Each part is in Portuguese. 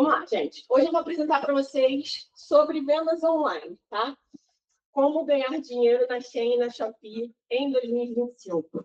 Vamos lá, gente. Hoje eu vou apresentar para vocês sobre vendas online, tá? Como ganhar dinheiro na Shein e na Shopee em 2025.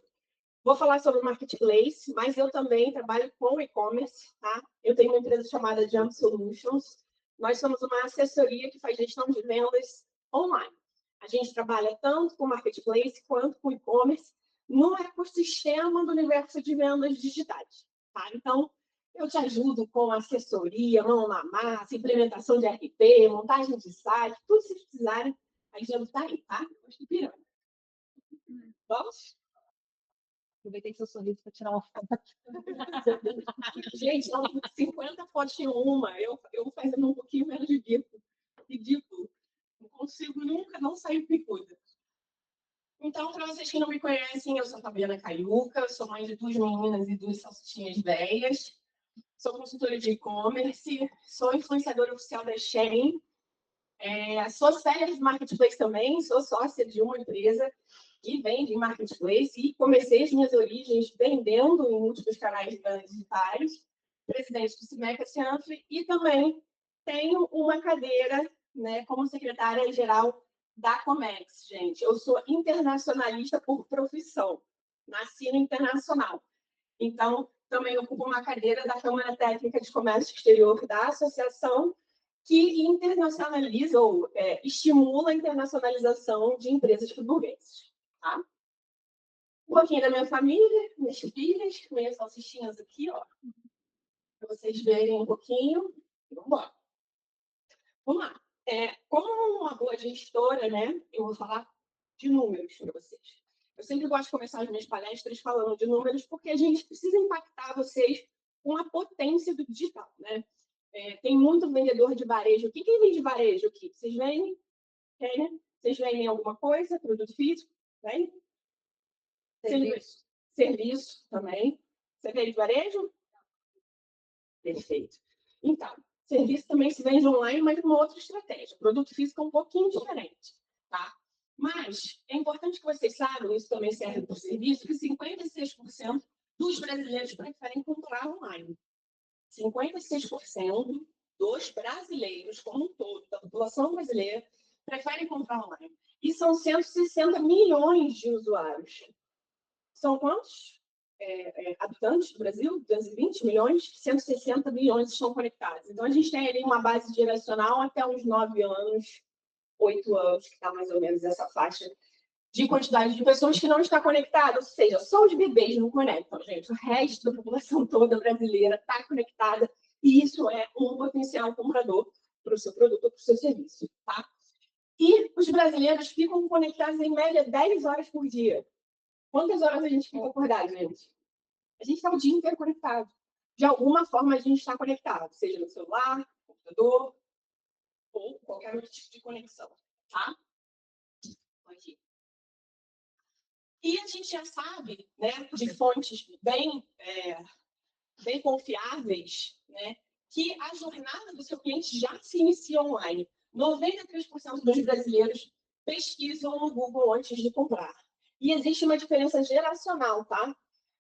Vou falar sobre o Marketplace, mas eu também trabalho com e-commerce, tá? Eu tenho uma empresa chamada Jump Solutions. Nós somos uma assessoria que faz gestão de vendas online. A gente trabalha tanto com Marketplace quanto com e-commerce no ecossistema do universo de vendas digitais, tá? Então, eu te ajudo com assessoria, mão na massa, implementação de RP, montagem de site, tudo que vocês precisarem. A gente está aí, tá? Acho que pirando. Vamos? Aproveitei seu sorriso para tirar uma foto. Gente, são 50 fotos em uma. Eu fazendo um pouquinho menos de bico. Ridículo. Não consigo nunca não sair picuda. Então, para vocês que não me conhecem, eu sou a Fabiana Caiuca, sou mãe de 2 meninas e 2 salsichinhas velhas. Sou consultora de e-commerce, sou influenciadora oficial da Shein, sou seller de marketplace também, sou sócia de uma empresa que vende em marketplace e comecei as minhas origens vendendo em múltiplos canais de vendas digitais, presidente do Cimeca Cianfre e também tenho uma cadeira, né, como secretária-geral da Comex, gente. Eu sou internacionalista por profissão, nasci no internacional. Então, também ocupo uma cadeira da Câmara Técnica de Comércio Exterior da Associação, que internacionaliza ou estimula a internacionalização de empresas portuguesas. Tá? Um pouquinho da minha família, minhas filhas, minhas salsichinhas aqui, ó, para vocês verem um pouquinho. Vamos lá. Vamos lá. Como uma boa gestora, né, eu vou falar de números para vocês. Eu sempre gosto de começar as minhas palestras falando de números, porque a gente precisa impactar vocês com a potência do digital, né? Tem muito vendedor de varejo. O que vende varejo aqui? Vocês vendem? Né? Vocês vendem alguma coisa? Produto físico? Vem? Serviço. Serviço também. Você vende varejo? Perfeito. Então, serviço também se vende online, mas com uma outra estratégia. Produto físico é um pouquinho diferente, tá? Mas é importante que vocês saibam, isso também serve para o serviço, que 56% dos brasileiros preferem comprar online. 56% dos brasileiros, como um todo, da população brasileira, preferem comprar online. E são 160 milhões de usuários. São quantos habitantes do Brasil? 220 milhões, 160 milhões estão conectados. Então, a gente tem ali uma base geracional até uns 9 anos, 8 anos, que está mais ou menos essa faixa de quantidade de pessoas que não está conectada. Ou seja, só os bebês não conectam, gente. O resto da população toda brasileira está conectada e isso é um potencial comprador para o seu produto ou para o seu serviço, tá? E os brasileiros ficam conectados em média 10 horas por dia. Quantas horas a gente fica acordado, gente? A gente está o dia inteiro conectado. De alguma forma, a gente está conectado, seja no celular, no computador, ou qualquer outro tipo de conexão, tá? Aqui. E a gente já sabe, né, de fontes bem confiáveis, né, que a jornada do seu cliente já se inicia online. 93% dos brasileiros pesquisam no Google antes de comprar. E existe uma diferença geracional, tá?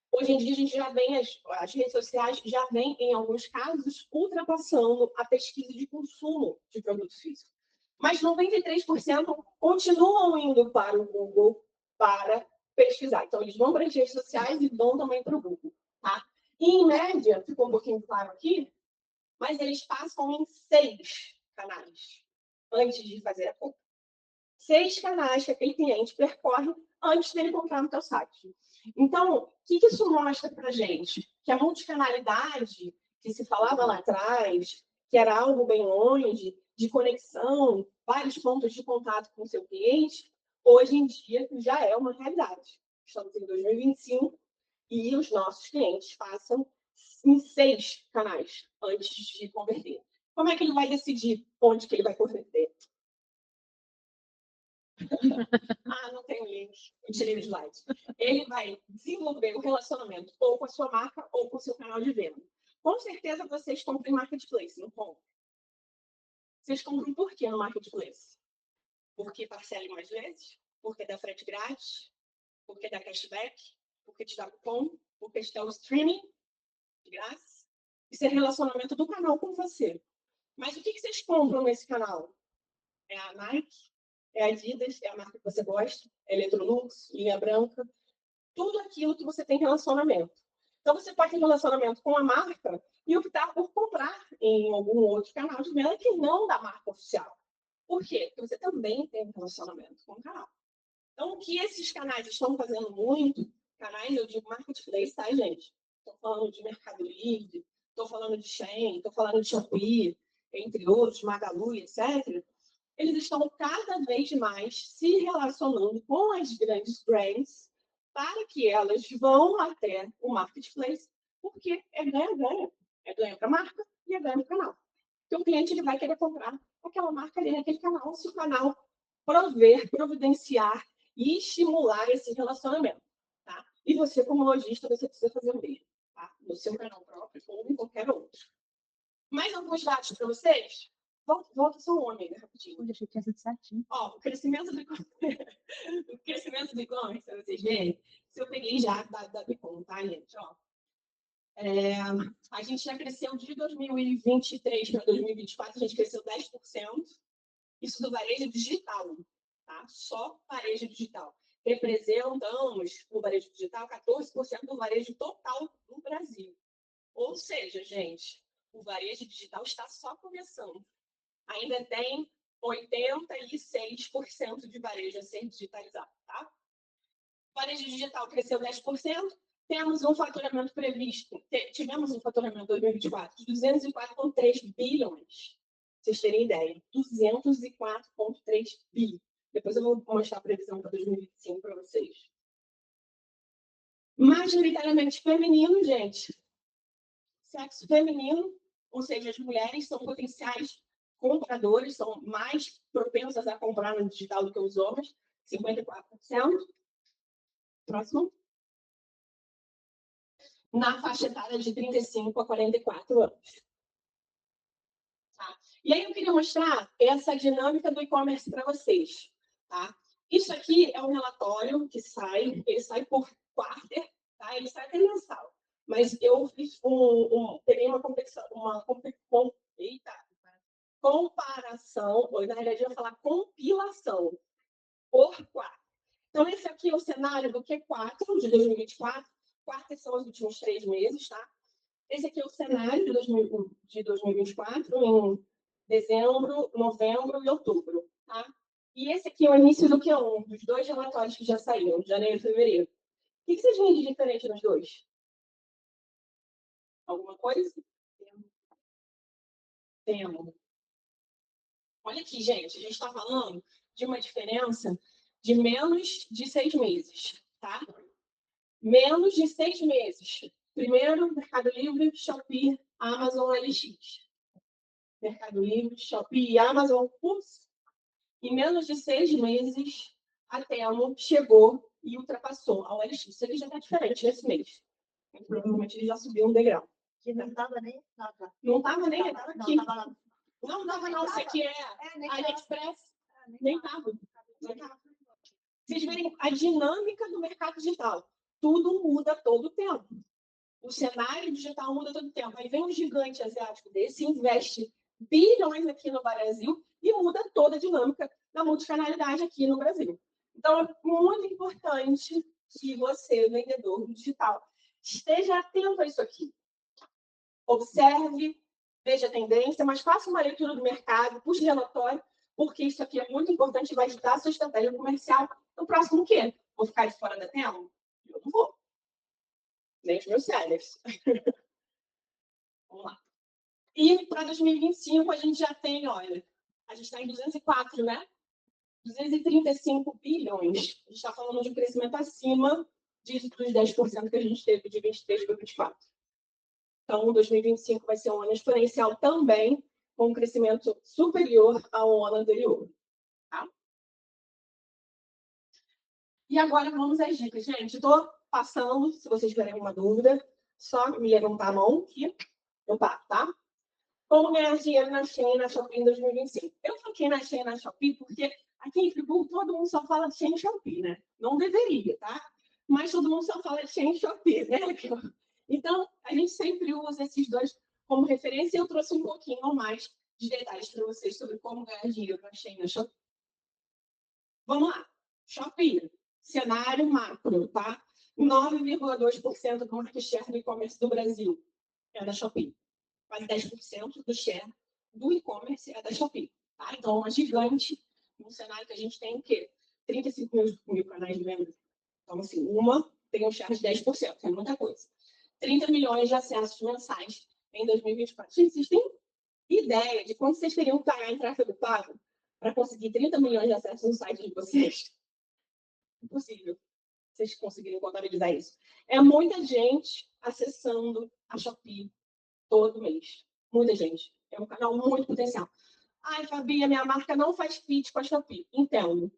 Hoje em dia, a gente já vem, as redes sociais já vêm, em alguns casos, ultrapassando a pesquisa de consumo de produto físico. Mas 93% continuam indo para o Google para pesquisar. Então, eles vão para as redes sociais e vão também para o Google. Tá? E, em média, ficou um pouquinho claro aqui, mas eles passam em 6 canais antes de fazer a compra. 6 canais que aquele cliente percorre antes dele comprar no teu site. Então, o que isso mostra para a gente? Que a multicanalidade que se falava lá atrás, que era algo bem longe, de conexão, vários pontos de contato com o seu cliente, hoje em dia já é uma realidade. Estamos em 2025 e os nossos clientes passam em 6 canais antes de converter. Como é que ele vai decidir onde que ele vai converter? Não tem link. Eu tirei o slide. Ele vai desenvolver o relacionamento ou com a sua marca ou com o seu canal de venda. Com certeza vocês compram em marketplace, não compram? Vocês compram por quê no marketplace? Porque parcela em mais vezes? Porque dá frete grátis? Porque dá cashback? Porque te dá cupom? Porque te dá o streaming de graça? Isso é relacionamento do canal com você. Mas o que vocês compram nesse canal? É a Nike, é a Adidas, é a marca que você gosta, é Electrolux, linha branca, tudo aquilo que você tem relacionamento. Então, você pode ter relacionamento com a marca e optar por comprar em algum outro canal de venda que não da marca oficial. Por quê? Porque você também tem relacionamento com o canal. Então, o que esses canais estão fazendo muito, canais, eu digo marketplace, tá, gente? Estou falando de Mercado Livre, estou falando de Shein, estou falando de Shopee, entre outros, Magalu, etc. Eles estão cada vez mais se relacionando com as grandes brands para que elas vão até o marketplace, porque é ganha-ganha. É ganha para a marca e é ganha para o canal. Porque o cliente ele vai querer comprar aquela marca ali naquele canal, se o canal providenciar e estimular esse relacionamento. Tá? E você, como lojista, você precisa fazer o mesmo, tá? No seu canal próprio ou em qualquer outro. Mais alguns dados para vocês? Volta só um amiga, rapidinho. Eu achei que tinha sido certinho. Ó, o crescimento do e-commerce, para vocês verem, se eu peguei já da Bicom, tá, gente? Ó, a gente já cresceu de 2023 para 2024, a gente cresceu 10%. Isso do varejo digital, tá? Só varejo digital. Representamos no varejo digital 14% do varejo total do Brasil. Ou seja, gente, o varejo digital está só começando. Ainda tem 86% de varejo a ser digitalizado, tá? O varejo digital cresceu 10%, temos um faturamento previsto, tivemos um faturamento em 2024 de 204,3 bilhões. Vocês terem ideia, 204,3 bi. Depois eu vou mostrar a previsão para 2025 para vocês. Majoritariamente feminino, gente. Sexo feminino, ou seja, as mulheres são potenciais compradores, são mais propensas a comprar no digital do que os homens, 54%. Próximo. Na faixa etária de 35 a 44 anos. Tá? E aí eu queria mostrar essa dinâmica do e-commerce para vocês. Tá? Isso aqui é um relatório que sai, ele sai por quarter, tá? Ele sai até mensal. Mas eu fiz peguei uma comparação, ou na realidade eu ia falar compilação, por quarter. Então, esse aqui é o cenário do Q4 de 2024. Quarter são os últimos 3 meses, tá? Esse aqui é o cenário de 2024, em dezembro, novembro e outubro, tá? E esse aqui é o início do Q1, dos 2 relatórios que já saíram, janeiro e fevereiro. O que vocês veem de diferente nos dois? Alguma coisa? Temos. Olha aqui, gente, a gente está falando de uma diferença de menos de 6 meses, tá? Menos de 6 meses. Primeiro, Mercado Livre, Shopee, Amazon, LX. Mercado Livre, Shopee e Amazon, ups. Em menos de 6 meses, a Temo chegou e ultrapassou a OLX. Isso aqui já está diferente nesse mês. Provavelmente ele já subiu um degrau. Que não estava nem. Não estava nem, estava aqui. Não estava não, isso aqui é AliExpress. Nem estava. Vocês verem a dinâmica do mercado digital. Tudo muda todo o tempo. O cenário digital muda todo o tempo. Aí vem um gigante asiático desse, investe bilhões aqui no Brasil e muda toda a dinâmica da multicanalidade aqui no Brasil. Então, é muito importante que você, vendedor digital, esteja atento a isso aqui. Observe, veja a tendência, mas faça uma leitura do mercado, puxe relatório, porque isso aqui é muito importante e vai ajudar a sua estratégia comercial. No próximo, o quê? Vou ficar de fora da tela? Eu não vou. Nem os meus sellers. Vamos lá. E para 2025, a gente já tem, olha, a gente está em 204, né? 235 bilhões. A gente está falando de um crescimento acima dos 10% que a gente teve de 23 para 24. Então, 2025 vai ser um ano exponencial também, com um crescimento superior ao ano anterior. Tá? E agora vamos às dicas. Gente, estou passando, se vocês tiverem alguma dúvida, só me levantar a mão que eu passo, tá? Como ganhar dinheiro na Shein e na Shopee em 2025? Eu foquei na Shein e na Shopee porque aqui em Friburgo todo mundo só fala de Shein e Shopee, né? Não deveria, tá? Mas todo mundo só fala de Shein e Shopee, né? Então, a gente sempre usa esses dois como referência, eu trouxe um pouquinho mais de detalhes para vocês sobre como ganhar dinheiro na Shein na Shopee. Vamos lá. Shopee, cenário macro, tá? 9,2% do market share do e-commerce do Brasil é da Shopee. Quase 10% do share do e-commerce é da Shopee. Tá? Então, uma gigante, num cenário que a gente tem o quê? 35 mil canais de venda. Então, assim, uma tem um share de 10%, é muita coisa. 30 milhões de acessos mensais em 2024. Gente, vocês têm ideia de quanto vocês teriam que pagar em tráfego pago para conseguir 30 milhões de acessos no site de vocês? Impossível vocês conseguirem contabilizar isso. É muita gente acessando a Shopee todo mês. Muita gente. É um canal muito potencial. Ai, Fabi, a minha marca não faz fit com a Shopee. Entendo.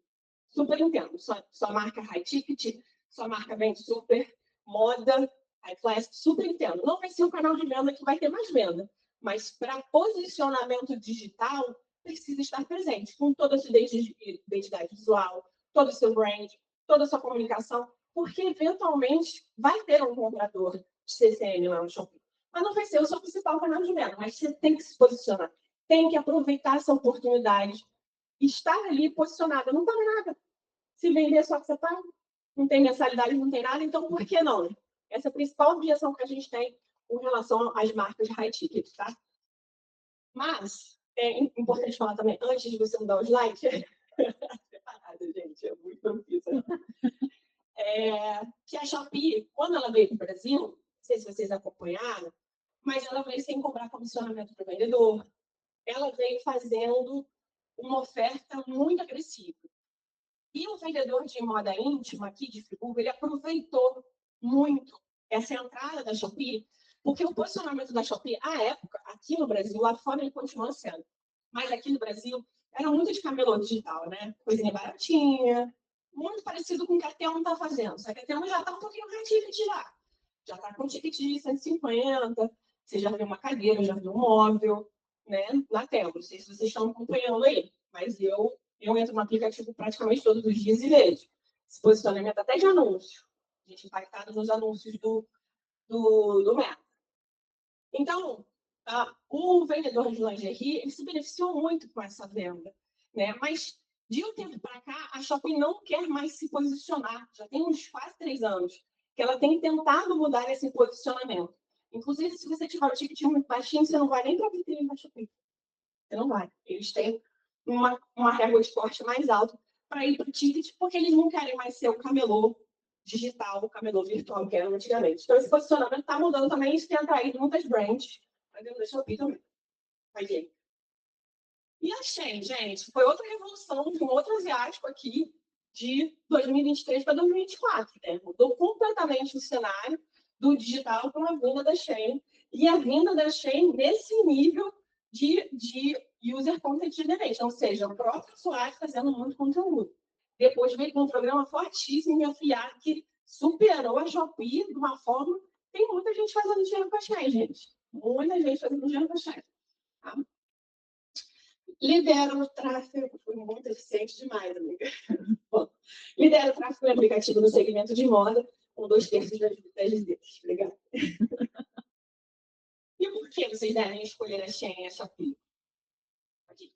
Super entendo. Sua marca high ticket, sua marca vende super moda, high class, super entendo. Não vai ser o canal de venda que vai ter mais venda. Mas para posicionamento digital, precisa estar presente com toda a sua identidade visual, todo o seu brand, toda a sua comunicação, porque eventualmente vai ter um comprador de CCN lá no Shopee. Mas não vai ser o seu principal canal de venda, mas você tem que se posicionar. Tem que aproveitar essa oportunidade. Estar ali posicionada. Não paga nada. Se vender só que você paga. Não tem mensalidade, não tem nada. Então, por que não? Essa é a principal objeção que a gente tem com relação às marcas high ticket, tá? Mas, é importante falar também, antes de você mudar o slide, preparada, gente, é muito profissa. Que a Shopee, quando ela veio para o Brasil, não sei se vocês acompanharam, mas ela veio sem cobrar comissionamento para o vendedor. Ela veio fazendo uma oferta muito agressiva. E o vendedor de moda íntima aqui de Friburgo, ele aproveitou muito essa entrada da Shopee, porque o posicionamento da Shopee, à época, aqui no Brasil, lá fora ele continua sendo, mas aqui no Brasil, era muito de camelô digital, né? Coisinha baratinha, muito parecido com o que a Temu está fazendo. Só que a Temu já está um pouquinho mais ticket já. Já está com ticket de 150, você já viu uma cadeira, já viu um móvel, né? Na Temu. Não sei se vocês estão acompanhando aí, mas eu entro no aplicativo praticamente todos os dias e vejo. Esse posicionamento até de anúncio. A gente impactado nos anúncios do Meta. Então, o vendedor de lingerie, ele se beneficiou muito com essa venda, né? Mas, de um tempo para cá, a Shopee não quer mais se posicionar. Já tem uns quase 3 anos que ela tem tentado mudar esse posicionamento. Inclusive, se você tiver o ticket muito baixinho, você não vai nem para a vitrine da Shopee. Você não vai. Eles têm uma régua de corte mais alta para ir para o ticket, porque eles não querem mais ser o camelô digital, o camelô virtual que era antigamente. Então, esse posicionamento está mudando também. Isso tem atraído muitas brands para dentro da Shopee também. Aí. E a Shein, gente, foi outra revolução de um outro asiático aqui de 2023 para 2024. Né? Mudou completamente o cenário do digital com a vinda da Shein. E a vinda da Shein nesse nível de user content generation, ou seja, o próprio usuário fazendo muito conteúdo. Depois veio com um programa fortíssimo e afiliado que superou a Shopee de uma forma. Tem muita gente fazendo dinheiro com a Shein, gente. Muita gente fazendo dinheiro com a Shein. Tá? Lidera o tráfego, foi muito eficiente demais, amiga. Bom, lidera o tráfego no aplicativo no segmento de moda, com 2/3 das visitas. Obrigada. E por que vocês devem escolher a Shein e a Shopee? Aqui.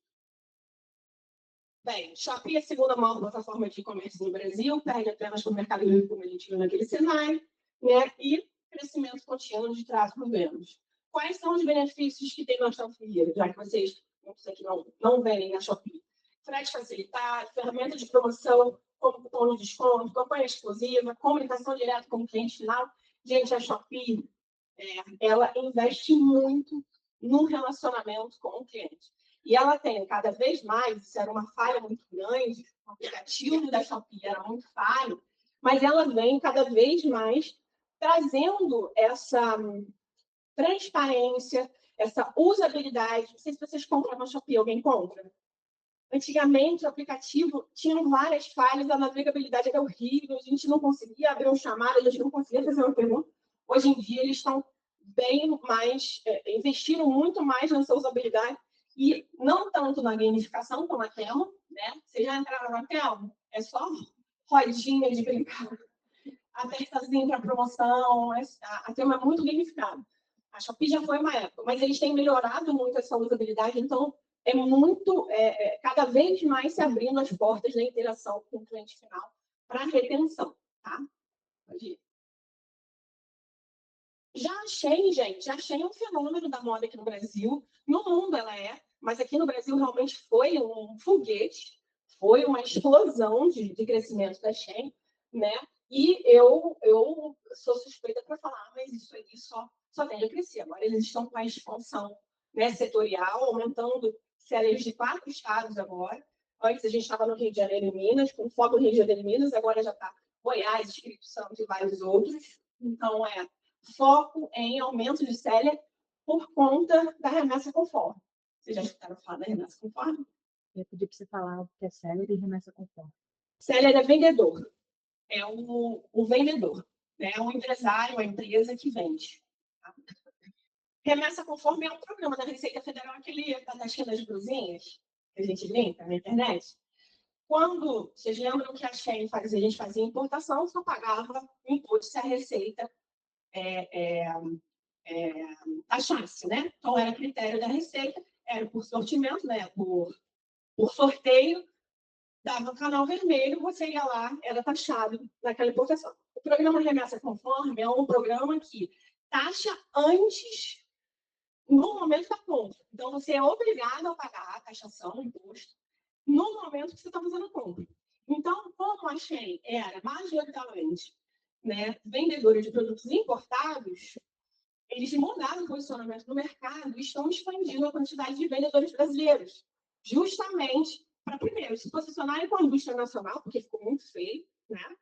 Bem, Shopee é a segunda maior plataforma de e-commerce no Brasil, perde apenas para o Mercado Livre, como a gente viu naquele cenário, né? E crescimento contínuo de tráfego menos. Quais são os benefícios que tem na Shopee, já que vocês muitos aqui não vendem na Shopee? Frete facilitado, ferramenta de promoção, como cupom de desconto, campanha exclusiva, comunicação direta com o cliente final. Gente, a Shopee, ela investe muito no relacionamento com o cliente. E ela tem cada vez mais, isso era uma falha muito grande, o aplicativo da Shopee era muito falho, mas ela vem cada vez mais trazendo essa transparência, essa usabilidade. Não sei se vocês compram na Shopee, alguém compra? Antigamente, o aplicativo tinha várias falhas, a navegabilidade era horrível, a gente não conseguia abrir um chamado, a gente não conseguia fazer uma pergunta. Hoje em dia, eles estão bem mais, investiram muito mais nessa usabilidade, e não tanto na gamificação como a Temu, né? Vocês já entraram na Temu? É só rodinha de brincar, apertazinho para promoção, a Temu é muito gamificada. A Shopee já foi uma época, mas eles têm melhorado muito essa usabilidade, então cada vez mais se abrindo as portas da interação com o cliente final para retenção, tá? Pode ir. Já achei, gente, já achei um fenômeno da moda aqui no Brasil. No mundo ela é, mas aqui no Brasil realmente foi um foguete, foi uma explosão de crescimento da Shein, né? E eu sou suspeita para falar, mas isso aí só tende a crescer. Agora eles estão com a expansão, né, setorial, aumentando séries de 4 estados agora. Antes a gente estava no Rio de Janeiro e Minas, com foco no Rio de Janeiro e Minas, agora já está Goiás, Espírito Santo e vários outros. Então, foco em aumento de seller por conta da remessa conforme. Vocês já escutaram falar da remessa conforme? Eu ia pedir para você falar o que é seller e remessa conforme. Seller é vendedor. É o vendedor. Né? É um empresário, uma empresa que vende. Tá? Remessa conforme é um programa da Receita Federal, aquele da taxinha das blusinhas, que a gente brinca na internet. Quando, vocês lembram que a Shein fazia, a gente fazia importação, só pagava imposto se a Receita taxasse, né? Então, era critério da Receita, era por sortimento, né? Por sorteio, dava o canal vermelho, você ia lá, era taxado naquela importação. O programa Remessa Conforme é um programa que taxa antes, no momento da compra. Então, você é obrigado a pagar a taxação, o imposto, no momento que você está fazendo a compra. Então, como a Shein era majoritariamente, né, vendedora de produtos importados, eles mudaram o posicionamento no mercado e estão expandindo a quantidade de vendedores brasileiros, justamente para, primeiro, se posicionarem com a indústria nacional, porque ficou muito feio, né?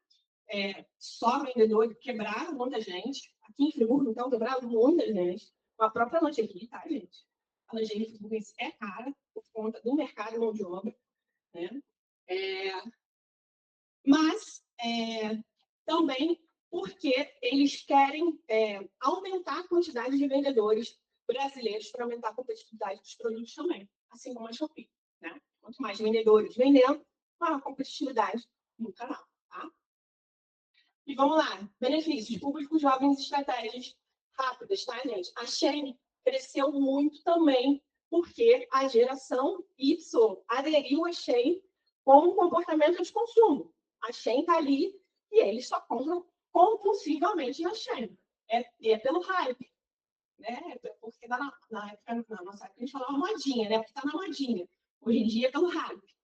Só vendedor, quebraram muita gente. Aqui em Friburgo, então, quebraram muita gente. Com a própria lingerie, tá, gente? A lingerie friburguense é cara por conta do mercado de mão de obra, né? Mas também porque eles querem aumentar a quantidade de vendedores brasileiros para aumentar a competitividade dos produtos também, assim como a Shopee. Né? Quanto mais vendedores vendendo, maior competitividade no canal. Tá? E vamos lá, benefícios, públicos jovens e estratégias rápidas, tá, gente? A Shein cresceu muito também porque a geração Y aderiu à Shein com um comportamento de consumo. A Shein está ali e eles só compram compulsivamente na Shein. É pelo hype, né? Porque na nossa época a gente falava modinha, né? Porque está na modinha. Hoje em dia é pelo hype.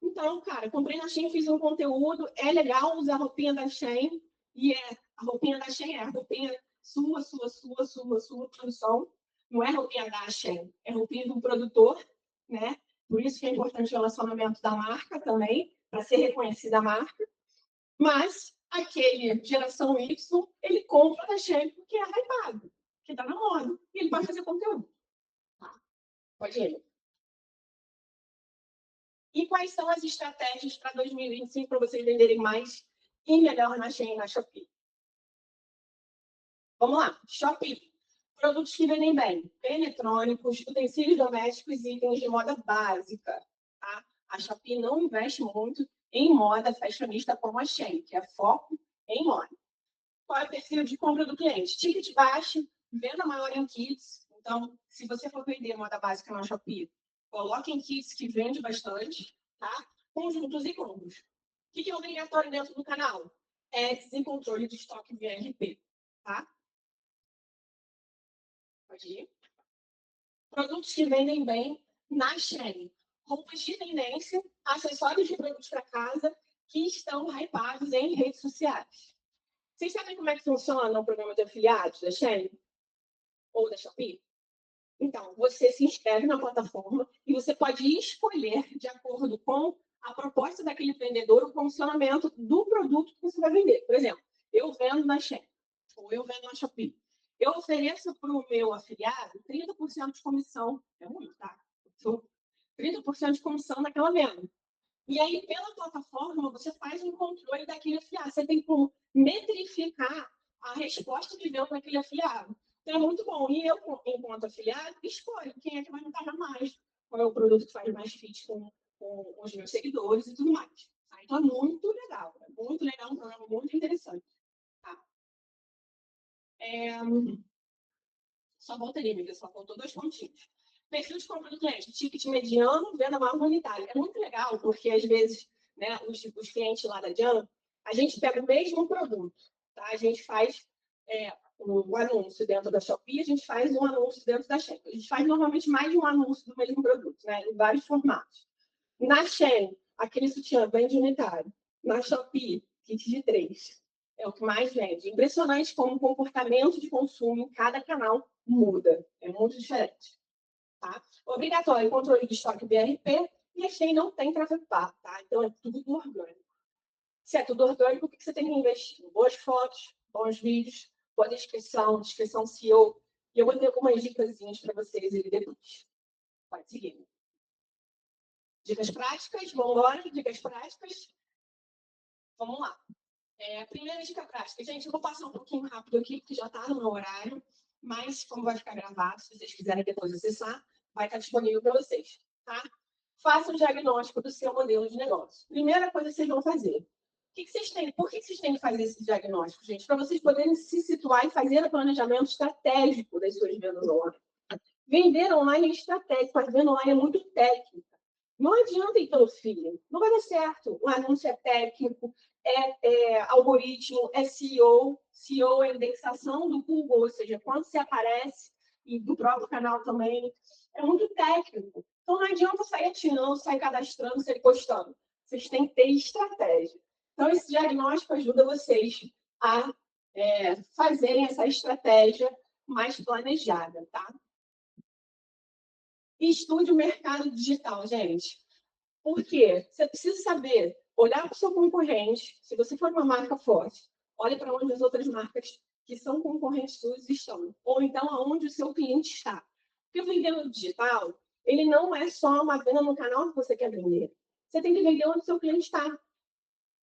Então, cara, comprei na Shein, fiz um conteúdo, é legal usar a roupinha da Shein, e a roupinha da Shein é a roupinha sua produção, não é a roupinha da Shein, é a roupinha do produtor, né? Por isso que é importante o relacionamento da marca também, para ser reconhecida a marca. Mas aquele geração Y, ele compra da Shein porque é hypado, porque tá na moda, e ele pode fazer conteúdo. Tá? Pode ir. E quais são as estratégias para 2025 para vocês venderem mais e melhor na Shein e na Shopee? Vamos lá. Shopee. Produtos que vendem bem. Eletrônicos, utensílios domésticos e itens de moda básica. Tá? A Shopee não investe muito em moda fashionista como a Shein, que é foco em moda. Qual é o perfil de compra do cliente? Ticket baixo, venda maior em kits. Então, se você for vender moda básica na Shopee, coloque em kits que vende bastante, tá? Conjuntos e combos. O que é obrigatório dentro do canal? Ads e controle de estoque via RP, tá? Pode ir. Produtos que vendem bem na Shein. Roupas de tendência, acessórios de produtos para casa que estão hypados em redes sociais. Vocês sabem como é que funciona o programa de afiliados da Shein? Ou da Shopee? Então, você se inscreve na plataforma e você pode escolher, de acordo com a proposta daquele vendedor, o funcionamento do produto que você vai vender. Por exemplo, eu vendo na Shein, ou eu vendo na Shopee. Eu ofereço para o meu afiliado 30% de comissão. É muito, tá? 30% de comissão naquela venda. E aí, pela plataforma, você faz um controle daquele afiliado. Você tem como metrificar a resposta de venda daquele afiliado. Então, é muito bom. E eu, enquanto afiliado, escolho quem é que vai me pagar mais, qual é o produto que faz mais fit com os meus seguidores e tudo mais. Tá? Então, é muito legal. É muito legal, um programa muito interessante. Tá? Só voltaria, amiga, só faltou 2 pontinhos. Perfil de compra do cliente, ticket mediano, venda maior unitária. É muito legal, porque às vezes, né, os clientes lá da Jam, a gente pega o mesmo produto, tá? A gente faz um anúncio dentro da Shopee, a gente faz um anúncio dentro da Shein. A gente faz normalmente mais de um anúncio do mesmo produto, né? Em vários formatos. Na Shein, aquele sutiã vende unitário. Na Shopee, kit de 3. É o que mais vende. Impressionante como o comportamento de consumo em cada canal muda. É muito diferente. Tá? Obrigatório controle de estoque BRP e a Shein não tem tráfego pago, tá? Então é tudo orgânico. Se é tudo orgânico, o que você tem que investir? Boas fotos, bons vídeos, boa descrição SEO. E eu vou ter algumas dicas para vocês ali depois. Pode seguir. Dicas práticas, vamos embora. Dicas práticas. Vamos lá. Primeira dica prática. Gente, eu vou passar um pouquinho rápido aqui, porque já está no meu horário. Mas, como vai ficar gravado, se vocês quiserem depois acessar, vai estar disponível para vocês. Tá? Faça um diagnóstico do seu modelo de negócio. Primeira coisa que vocês vão fazer. Por que vocês têm que fazer esse diagnóstico, gente? Para vocês poderem se situar e fazer o planejamento estratégico das suas vendas online. Vender online é estratégico, mas venda online é muito técnica. Não adianta ir pelo feeling, não vai dar certo. O anúncio é técnico, algoritmo, é SEO. SEO é indexação do Google, ou seja, quando você aparece, e do próprio canal também, é muito técnico. Então não adianta sair atirando, sair cadastrando, sair postando. Vocês têm que ter estratégia. Então, esse diagnóstico ajuda vocês a fazerem essa estratégia mais planejada, tá? E estude o mercado digital, gente. Por quê? Você precisa saber, olhar para o seu concorrente. Se você for uma marca forte, olhe para onde as outras marcas que são concorrentes suas estão. Ou então, aonde o seu cliente está. Porque o vender no digital, ele não é só uma venda no canal que você quer vender. Você tem que vender onde o seu cliente está.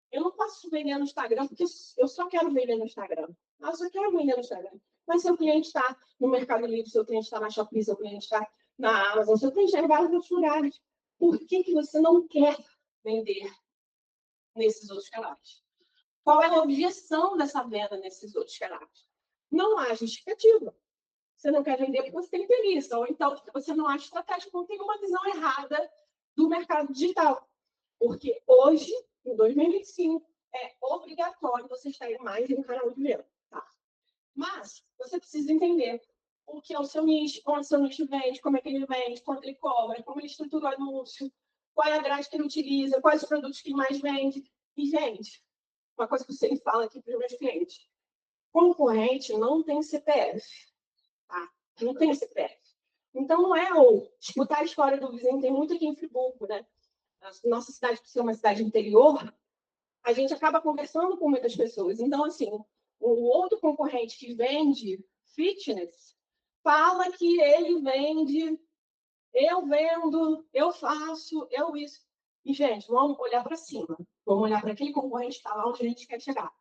Eu não posso vender no Instagram, porque eu só quero vender no Instagram. Eu só quero vender no Instagram. Mas seu cliente está no Mercado Livre, seu cliente está na Shopee, seu cliente está na Amazon, seu cliente está em vários outros lugares. Por que você não quer vender nesses outros canais? Qual é a objeção dessa venda nesses outros canais? Não há justificativa. Você não quer vender porque você tem preguiça, ou então porque você não acha estratégico, porque tem uma visão errada do mercado digital. Porque hoje, em 2025, é obrigatório você estar mais em um canal de venda. Tá? Mas você precisa entender o que é o seu nicho, onde o seu nicho vende, como é que ele vende, quanto ele cobra, como ele estrutura o anúncio, qual é a grade que ele utiliza, quais os produtos que ele mais vende. E, gente, uma coisa que eu sempre falo aqui para os meus clientes: concorrente não tem CPF. Tá? Não tem CPF. Então, não é escutar a história do vizinho, tem muito aqui em Friburgo, né? A nossa cidade, por ser uma cidade interior, a gente acaba conversando com muitas pessoas. Então, assim, o outro concorrente que vende fitness fala que ele vende, eu vendo, eu faço, eu isso. E, gente, vamos olhar para cima. Vamos olhar para aquele concorrente que está lá onde a gente quer chegar.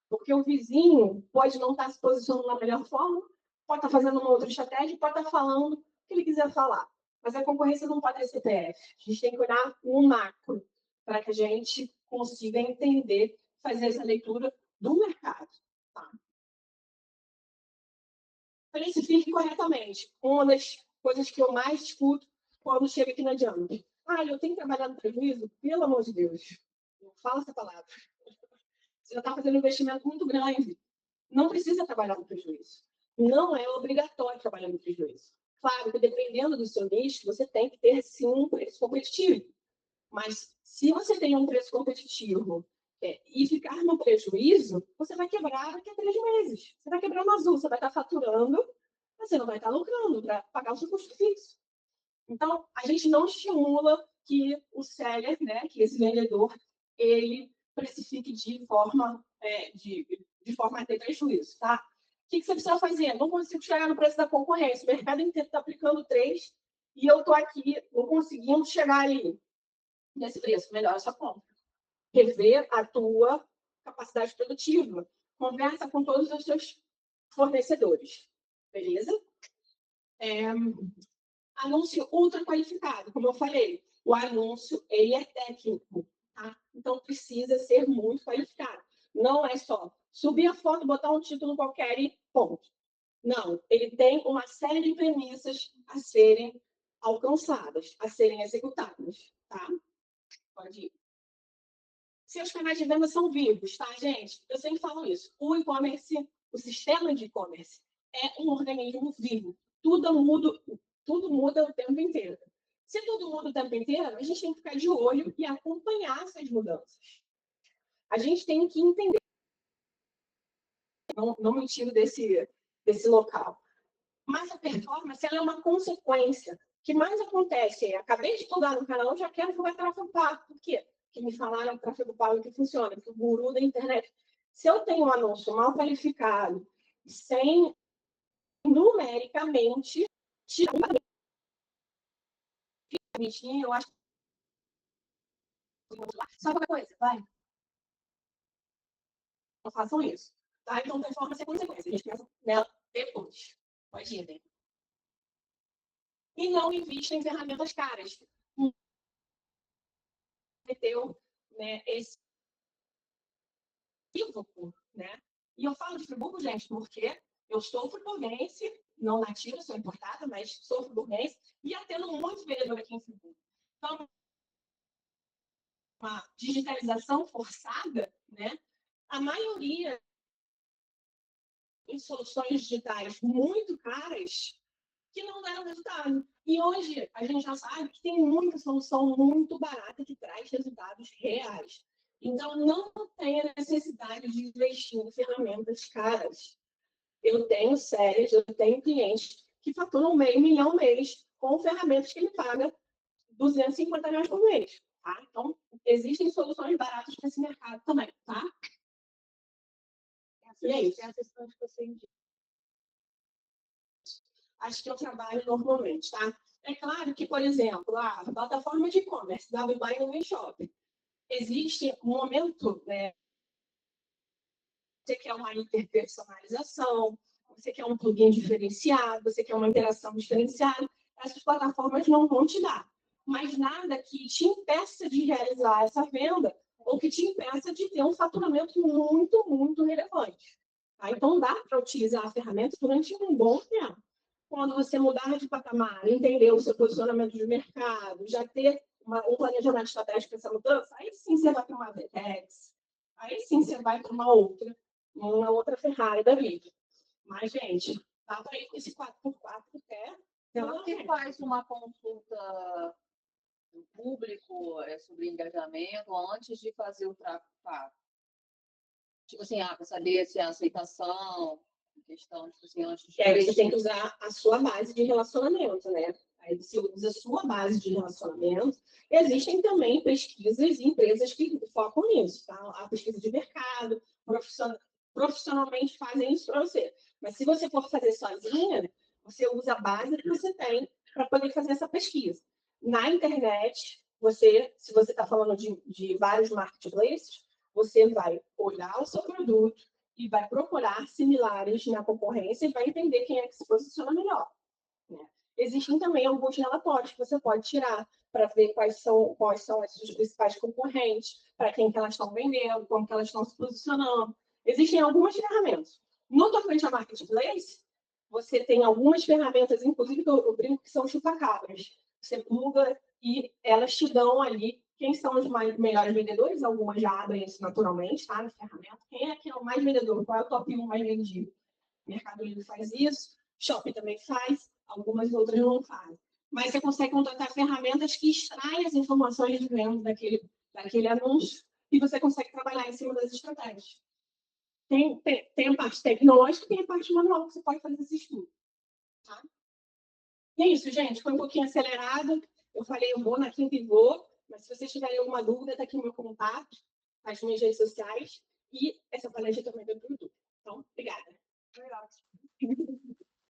Porque o vizinho pode não estar se posicionando da melhor forma, pode estar fazendo uma outra estratégia, pode estar falando o que ele quiser falar. Mas a concorrência não pode ter CPF. A gente tem que olhar no macro para que a gente consiga entender, fazer essa leitura do mercado. Tá? Precifique corretamente. Uma das coisas que eu mais escuto quando chego aqui na Jump. Eu tenho que trabalhar no prejuízo? Pelo amor de Deus. Não fala essa palavra. Você já está fazendo um investimento muito grande. Não precisa trabalhar no prejuízo. Não é obrigatório trabalhar no prejuízo. Claro que dependendo do seu nicho, você tem que ter, sim, um preço competitivo. Mas se você tem um preço competitivo e ficar no prejuízo, você vai quebrar daqui a 3 meses. Você vai quebrar no azul, você vai estar faturando, mas você não vai estar lucrando para pagar o seu custo fixo. Então, a gente não estimula que o seller, né, que esse vendedor, ele precifique de forma a ter prejuízo, tá? O que você precisa fazer? Não consigo chegar no preço da concorrência. O mercado inteiro está aplicando 3 e eu estou aqui não conseguindo chegar ali nesse preço. Melhor essa compra. Rever a tua capacidade produtiva. Conversa com todos os seus fornecedores. Beleza? Anúncio ultra qualificado. Como eu falei, o anúncio ele é técnico. Tá? Então, precisa ser muito qualificado. Não é só subir a foto, botar um título qualquer e ponto. Não, ele tem uma série de premissas a serem alcançadas, a serem executadas, tá? Pode ir. Seus canais de venda são vivos, tá, gente? Eu sempre falo isso. O e-commerce, o sistema de e-commerce é um organismo vivo. Tudo muda o tempo inteiro. Se tudo muda o tempo inteiro, a gente tem que ficar de olho e acompanhar essas mudanças. A gente tem que entender. Não me tiro desse local. Mas a performance ela é uma consequência. O que mais acontece é, acabei de estudar no canal, já quero que vai tráfego pago. Por quê? Porque me falaram que tráfego pago que funciona, que o guru da internet. Se eu tenho um anúncio mal qualificado, sem numericamente tirar eu acho que sabe uma coisa, vai. Não façam isso. Tá? Então, performance é consequência. A gente pensa nela depois. Pode ir, né? E não invista em ferramentas caras. Meteu, né, esse equívoco, né? E eu falo de Friburgo, gente, porque eu sou friburguense, não nativa, sou importada, mas sou friburguense, e atendo muito vendedor aqui em Friburgo. Então, uma digitalização forçada, né? A maioria em soluções digitais muito caras que não deram resultado. E hoje a gente já sabe que tem muita solução muito barata que traz resultados reais. Então, não tem necessidade de investir em ferramentas caras. Eu tenho séries, eu tenho clientes que faturam meio milhão mês com ferramentas que ele paga 250 reais por mês. Tá? Então, existem soluções baratas para esse mercado também. Tá? E é isso. Que você indica. Acho que eu trabalho normalmente, tá? É claro que, por exemplo, a plataforma de e-commerce da Buy no Shop, existe um momento, né? Você quer uma hiperpersonalização, você quer um plugin diferenciado, você quer uma interação diferenciada, essas plataformas não vão te dar. Mas nada que te impeça de realizar essa venda ou que te impeça de ter um faturamento muito, muito relevante. Tá? Então, dá para utilizar a ferramenta durante um bom tempo. Quando você mudar de patamar, entender o seu posicionamento de mercado, já ter um planejamento estratégico para essa mudança, aí sim você vai para uma VTEX, aí sim você vai para uma outra Ferrari da vida. Mas, gente, dá para ir com esse 4x4 até. Ela que faz uma consulta do público sobre engajamento antes de fazer o tráfego pago. Tipo assim, para saber se a aceitação, questão, tipo assim, antes de. E aí você tem que usar a sua base de relacionamento, né? Aí você usa a sua base de relacionamento. Existem também pesquisas e empresas que focam nisso, tá? A pesquisa de mercado, profissionalmente fazem isso para você. Mas se você for fazer sozinha, você usa a base que você tem para poder fazer essa pesquisa. Na internet, se você está falando de vários marketplaces, você vai olhar o seu produto e vai procurar similares na concorrência e vai entender quem é que se posiciona melhor. Né? Existem também alguns relatórios que você pode tirar para ver quais são esses principais concorrentes, para quem que elas estão vendendo, como que elas estão se posicionando. Existem algumas ferramentas. No tocante a marketplace, você tem algumas ferramentas, inclusive que eu brinco que são chupa-cabras. Você pluga e elas te dão ali quem são os melhores vendedores. Algumas já abrem isso naturalmente, tá? Na ferramenta. Quem é que é o mais vendedor? Qual é o top 1 mais vendido? O Mercado Livre faz isso, Shopee também faz, algumas outras não fazem. Mas você consegue contratar ferramentas que extraem as informações de venda daquele anúncio e você consegue trabalhar em cima das estratégias. Tem a parte tecnológica e tem a parte manual que você pode fazer esse estudo. Tá? E é isso, gente. Foi um pouquinho acelerado. Eu falei, eu vou na quinta e vou. Mas se vocês tiverem alguma dúvida, está aqui o meu contato, as minhas redes sociais. E essa palestra também vai para o YouTube. Então, obrigada. Foi ótimo.